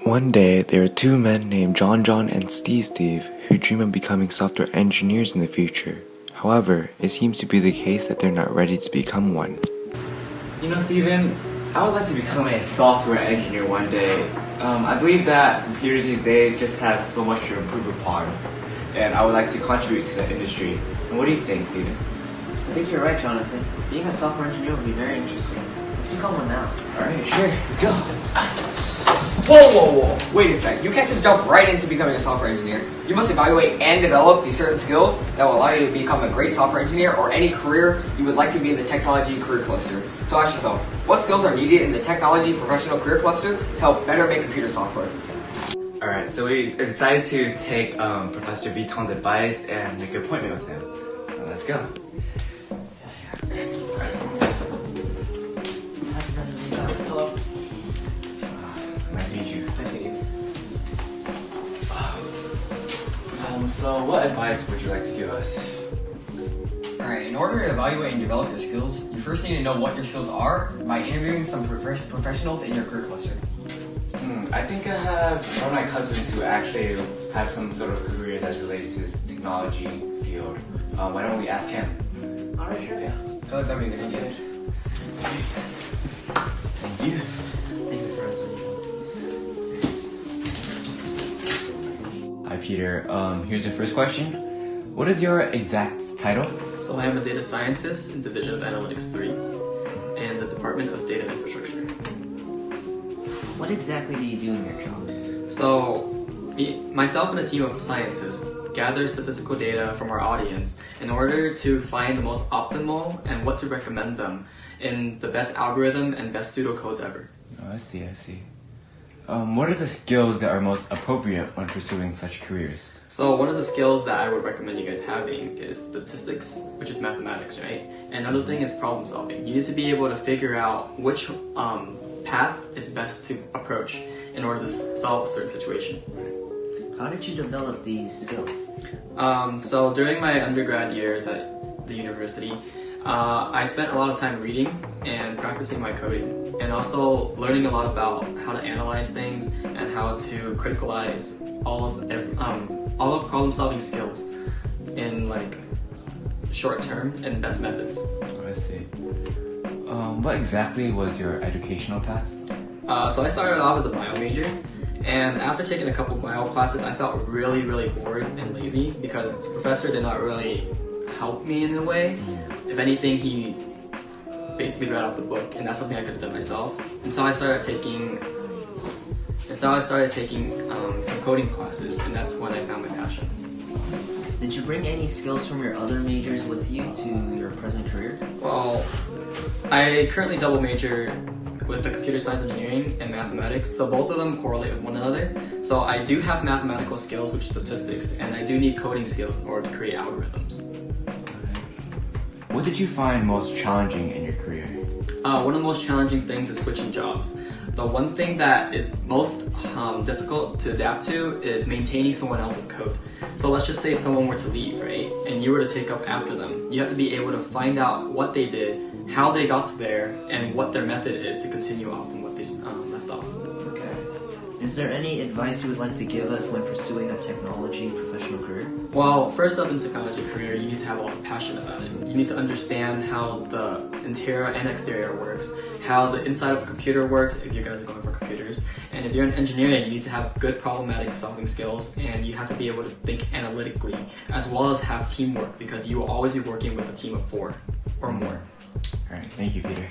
One day, there are two men named John and Steve who dream of becoming software engineers in the future. However, it seems to be the case that they're not ready to become one. You know, Steven, I would like to become a software engineer one day. I believe that computers these days just have so much to improve upon, and I would like to contribute to the industry. And what do you think, Steven? I think you're right, Jonathan. Being a software engineer would be very interesting. Let's become one now. Alright, sure, let's go. Whoa! Wait a sec. You can't just jump right into becoming a software engineer. You must evaluate and develop these certain skills that will allow you to become a great software engineer or any career you would like to be in the technology career cluster. So ask yourself, what skills are needed in the technology professional career cluster to help better make computer software? Alright, so we decided to take Professor Viton's advice and make an appointment with him. Let's go. Hello. Nice to meet you. Nice to meet you. So what advice would you like to give us? Alright, in order to evaluate and develop your skills, you first need to know what your skills are by interviewing some professionals in your career cluster. I think I have one of my cousins who actually has some sort of career that's related to this technology field. Why don't we ask him? Alright, sure. Yeah. I feel like that'd be a good idea. Thank you. Thank you for listening. Hi Peter, here's your first question. What is your exact title? So I am a data scientist in Division of Analytics 3 and the Department of Data Infrastructure. What exactly do you do in your job? So myself and a team of scientists gather statistical data from our audience in order to find the most optimal and what to recommend them in the best algorithm and best pseudocodes ever. Oh, I see. What are the skills that are most appropriate when pursuing such careers? So one of the skills that I would recommend you guys having is statistics, which is mathematics, right? And another thing is problem solving. You need to be able to figure out which path is best to approach in order to solve a certain situation. How did you develop these skills? So during my undergrad years at the university, I spent a lot of time reading and practicing my coding, and also learning a lot about how to analyze things and how to criticalize all of problem-solving skills in like short-term and best methods. Oh, I see. What exactly was your educational path? So I started off as a bio major, and after taking a couple bio classes, I felt really bored and lazy because the professor did not really help me in a way. If anything, he basically read off the book, and that's something I could have done myself. And so I started taking some coding classes, and that's when I found my passion. Did you bring any skills from your other majors with you to your present career? Well, I currently double major with the computer science engineering and mathematics, so both of them correlate with one another. So I do have mathematical skills, which is statistics, and I do need coding skills in order to create algorithms. What did you find most challenging in your career? One of the most challenging things is switching jobs. The one thing that is most difficult to adapt to is maintaining someone else's code. So let's just say someone were to leave, right? And you were to take up after them. You have to be able to find out what they did, how they got to there, and what their method is to continue off from what they left off. Okay. Is there any advice you would like to give us when pursuing a technology professional career? Well, first up in technology career, you need to have a lot of passion about it. You need to understand how the interior and exterior works, how the inside of a computer works if you guys are going for computers. And if you're in engineering, you need to have good problematic solving skills, and you have to be able to think analytically, as well as have teamwork, because you will always be working with a team of 4 or more. Alright, thank you, Peter.